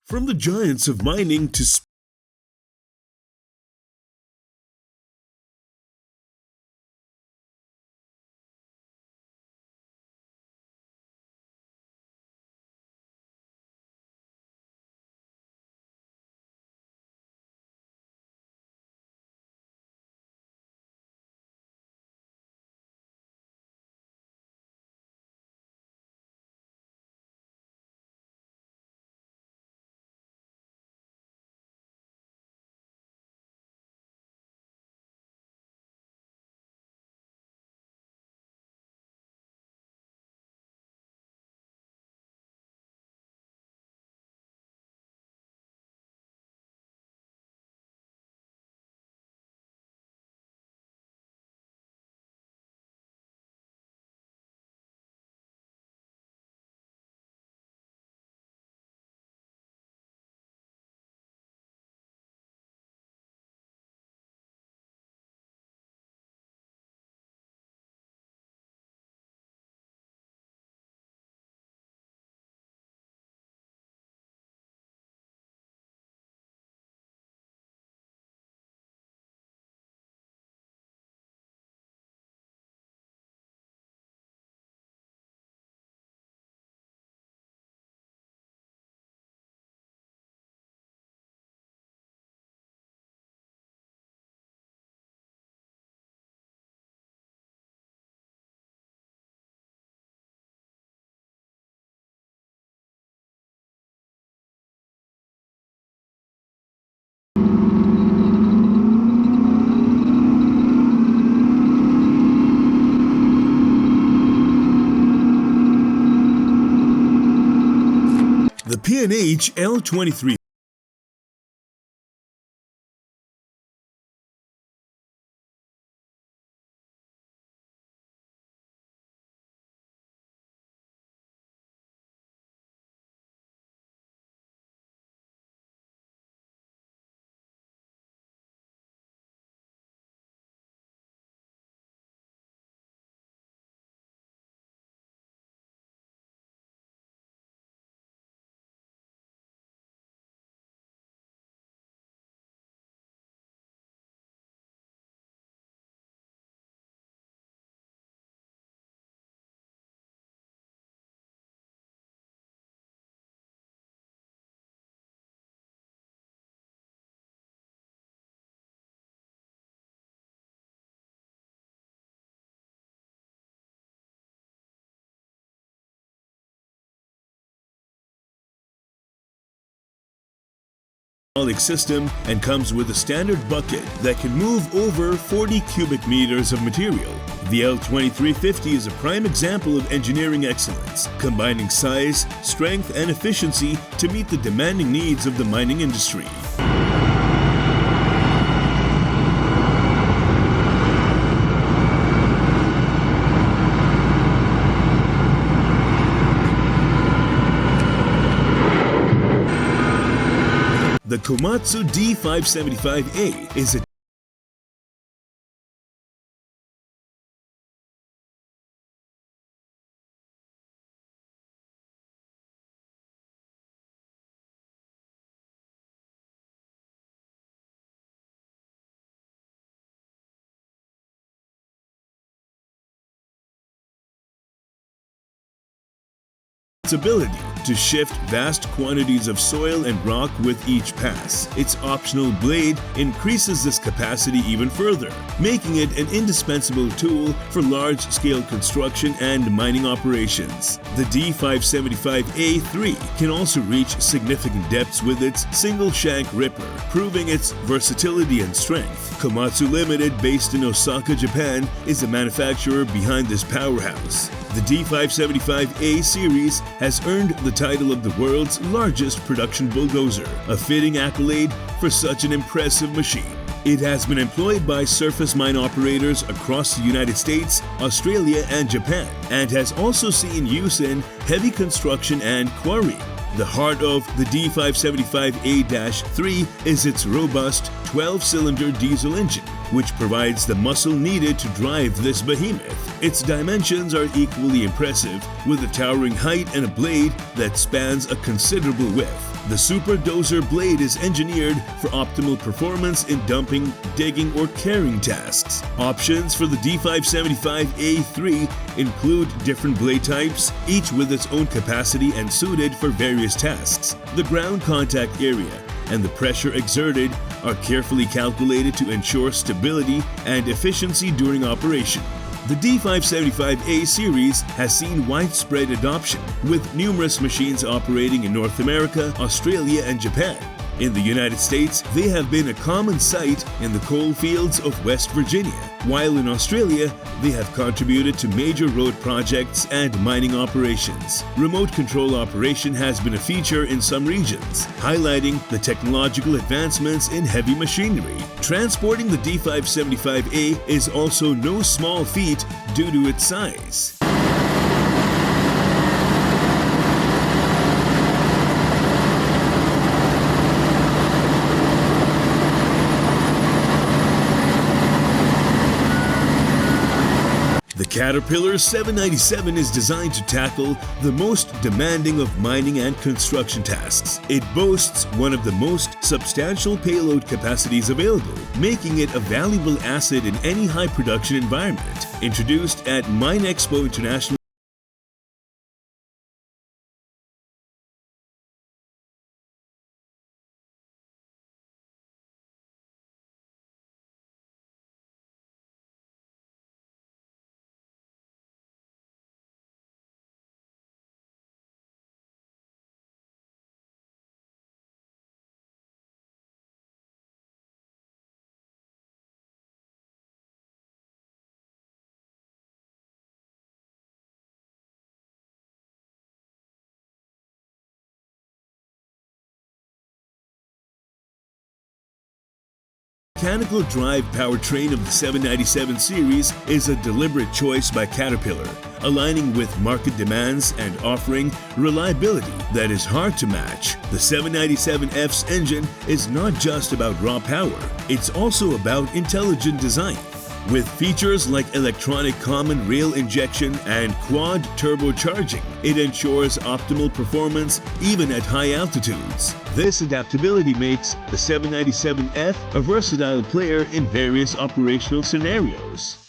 From the giants of mining to the P&H L23. System and comes with a standard bucket that can move over 40 cubic meters of material. The L2350 is a prime example of engineering excellence, combining size, strength, and efficiency to meet the demanding needs of the mining industry. The Komatsu D575A is a ability to shift vast quantities of soil and rock with each pass. Its optional blade increases this capacity even further, making it an indispensable tool for large-scale construction and mining operations. The D575A3 can also reach significant depths with its single-shank ripper, proving its versatility and strength. Komatsu Limited, based in Osaka, Japan, is the manufacturer behind this powerhouse. The D575A series has earned the title of the world's largest production bulldozer, a fitting accolade for such an impressive machine. It has been employed by surface mine operators across the United States, Australia, and Japan, and has also seen use in heavy construction and quarrying. The heart of the D575A-3 is its robust 12-cylinder diesel engine, which provides the muscle needed to drive this behemoth. Its dimensions are equally impressive, with a towering height and a blade that spans a considerable width. The super dozer blade is engineered for optimal performance in dumping, digging, or carrying tasks. Options for the D575A3 include different blade types, each with its own capacity and suited for various tasks. The ground contact area and the pressure exerted are carefully calculated to ensure stability and efficiency during operation. The D575A series has seen widespread adoption, with numerous machines operating in North America, Australia, and Japan. In the United States, they have been a common sight in the coal fields of West Virginia, while in Australia, they have contributed to major road projects and mining operations. Remote control operation has been a feature in some regions, highlighting the technological advancements in heavy machinery. Transporting the D575A is also no small feat due to its size. The Caterpillar 797 is designed to tackle the most demanding of mining and construction tasks. It boasts one of the most substantial payload capacities available, making it a valuable asset in any high production environment. Introduced at Mine Expo International mechanical drive powertrain of the 797 series is a deliberate choice by Caterpillar, aligning with market demands and offering reliability that is hard to match. The 797F's engine is not just about raw power, it's also about intelligent design. With features like electronic common rail injection and quad turbocharging, it ensures optimal performance even at high altitudes. This adaptability makes the 797F a versatile player in various operational scenarios.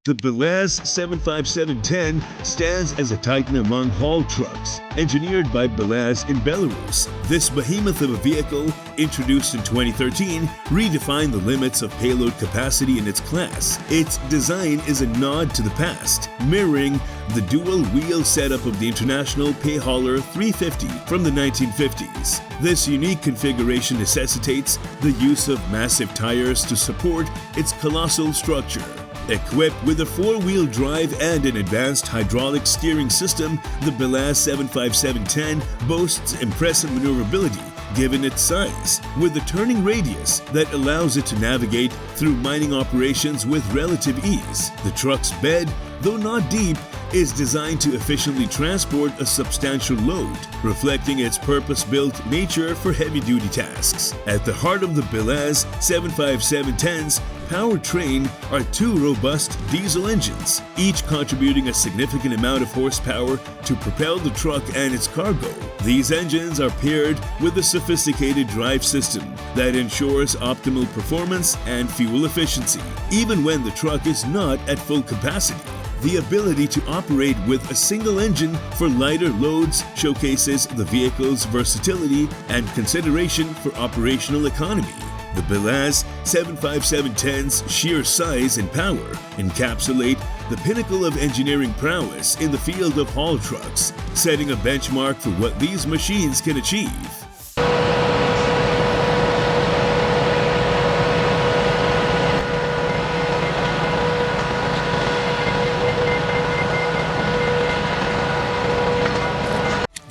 The Belaz 75710 stands as a titan among haul trucks, engineered by Belaz in Belarus. This behemoth of a vehicle, introduced in 2013, redefined the limits of payload capacity in its class. Its design is a nod to the past, mirroring the dual-wheel setup of the International Payhauler 350 from the 1950s. This unique configuration necessitates the use of massive tires to support its colossal structure. Equipped with a four-wheel drive and an advanced hydraulic steering system, the Belaz 75710 boasts impressive maneuverability given its size, with a turning radius that allows it to navigate through mining operations with relative ease. The truck's bed, though not deep, is designed to efficiently transport a substantial load, reflecting its purpose-built nature for heavy-duty tasks. At the heart of the Belaz 75710's powertrain are two robust diesel engines, each contributing a significant amount of horsepower to propel the truck and its cargo. These engines are paired with a sophisticated drive system that ensures optimal performance and fuel efficiency, even when the truck is not at full capacity. The ability to operate with a single engine for lighter loads showcases the vehicle's versatility and consideration for operational economy. The Belaz 75710's sheer size and power encapsulate the pinnacle of engineering prowess in the field of haul trucks, setting a benchmark for what these machines can achieve.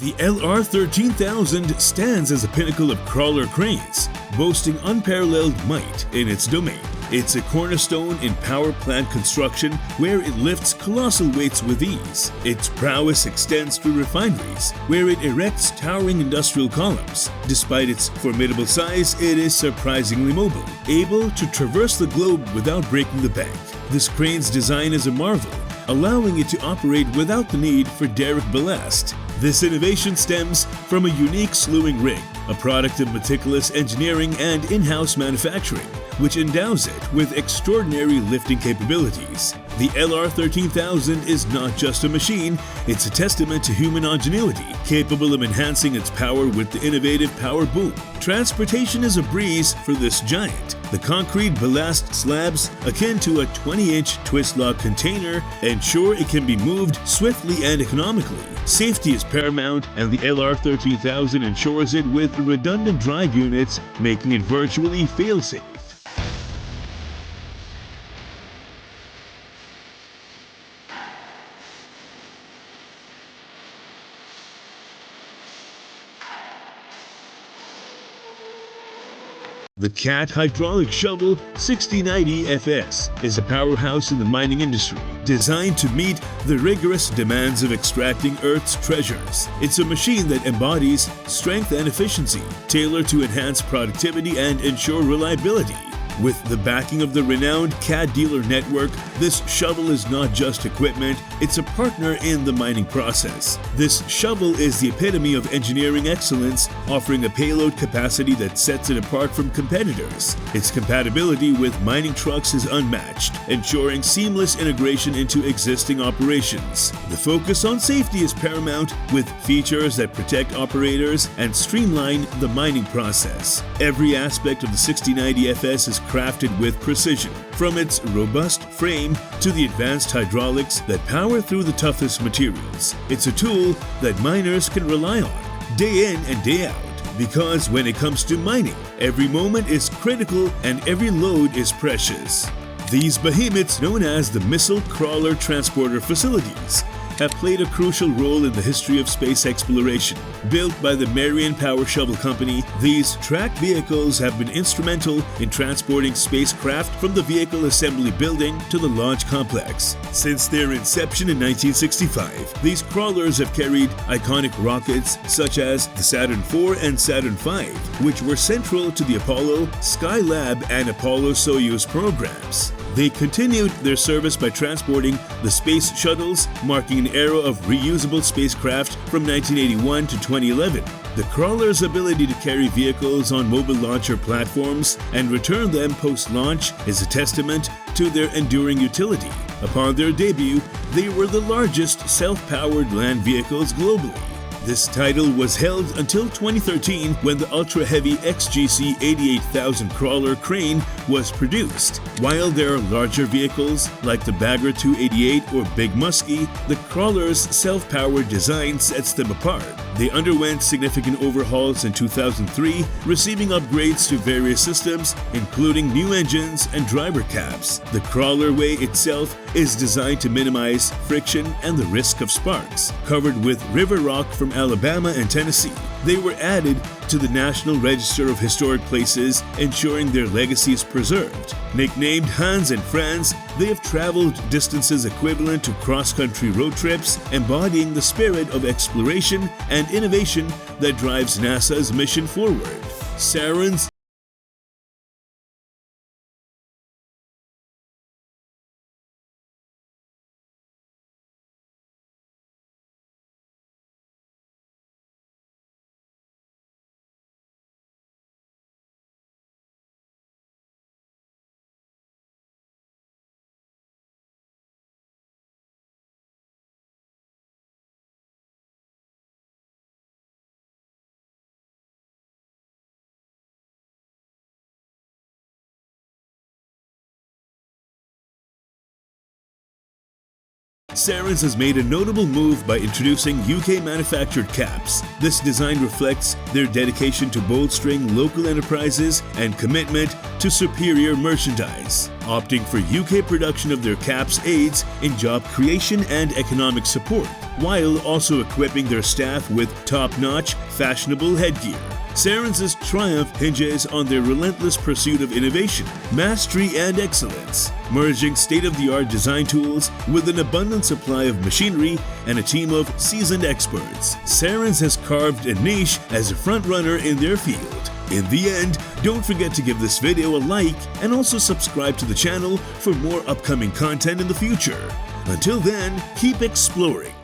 The LR13000 stands as a pinnacle of crawler cranes, boasting unparalleled might in its domain. It's a cornerstone in power plant construction where it lifts colossal weights with ease. Its prowess extends to refineries, where it erects towering industrial columns. Despite its formidable size, it is surprisingly mobile, able to traverse the globe without breaking the bank. This crane's design is a marvel, allowing it to operate without the need for derrick ballast. This innovation stems from a unique slewing rig, a product of meticulous engineering and in-house manufacturing, which endows it with extraordinary lifting capabilities. The LR13000 is not just a machine, it's a testament to human ingenuity, capable of enhancing its power with the innovative power boom. Transportation is a breeze for this giant. The concrete ballast slabs, akin to a 20-inch twist-lock container, ensure it can be moved swiftly and economically. Safety is paramount, and the LR13000 ensures it with redundant drive units, making it virtually fail-safe. The CAT Hydraulic Shovel 6090 FS is a powerhouse in the mining industry, designed to meet the rigorous demands of extracting Earth's treasures. It's a machine that embodies strength and efficiency, tailored to enhance productivity and ensure reliability. With the backing of the renowned CAT dealer network, this shovel is not just equipment, it's a partner in the mining process. This shovel is the epitome of engineering excellence, offering a payload capacity that sets it apart from competitors. Its compatibility with mining trucks is unmatched, ensuring seamless integration into existing operations. The focus on safety is paramount, with features that protect operators and streamline the mining process. Every aspect of the 6090 FS is crafted with precision, from its robust frame to the advanced hydraulics that power through the toughest materials. It's a tool that miners can rely on, day in and day out, because when it comes to mining, every moment is critical and every load is precious. These behemoths, known as the Missile Crawler Transporter Facilities, have played a crucial role in the history of space exploration. Built by the Marion Power Shovel Company, these tracked vehicles have been instrumental in transporting spacecraft from the vehicle assembly building to the launch complex. Since their inception in 1965, these crawlers have carried iconic rockets such as the Saturn IV and Saturn V, which were central to the Apollo, Skylab, and Apollo-Soyuz programs. They continued their service by transporting the space shuttles, marking an era of reusable spacecraft from 1981 to 2011. The crawler's ability to carry vehicles on mobile launcher platforms and return them post-launch is a testament to their enduring utility. Upon their debut, they were the largest self-powered land vehicles globally. This title was held until 2013, when the ultra-heavy XGC 88,000 crawler crane was produced. While there are larger vehicles like the Bagger 288 or Big Muskie, the crawler's self-powered design sets them apart. They underwent significant overhauls in 2003, receiving upgrades to various systems, including new engines and driver cabs. The crawlerway itself is designed to minimize friction and the risk of sparks. Covered with river rock from Alabama and Tennessee, they were added to the National Register of Historic Places, ensuring their legacy is preserved. Nicknamed Hans and Franz, they have traveled distances equivalent to cross-country road trips, embodying the spirit of exploration and innovation that drives NASA's mission forward. Saren's has made a notable move by introducing UK-manufactured caps. This design reflects their dedication to bolstering local enterprises and commitment to superior merchandise. Opting for UK production of their caps aids in job creation and economic support, while also equipping their staff with top-notch, fashionable headgear. Saren's triumph hinges on their relentless pursuit of innovation, mastery, and excellence, merging state-of-the-art design tools with an abundant supply of machinery and a team of seasoned experts. Saren's has carved a niche as a front-runner in their field. In the end, don't forget to give this video a like and also subscribe to the channel for more upcoming content in the future. Until then, keep exploring.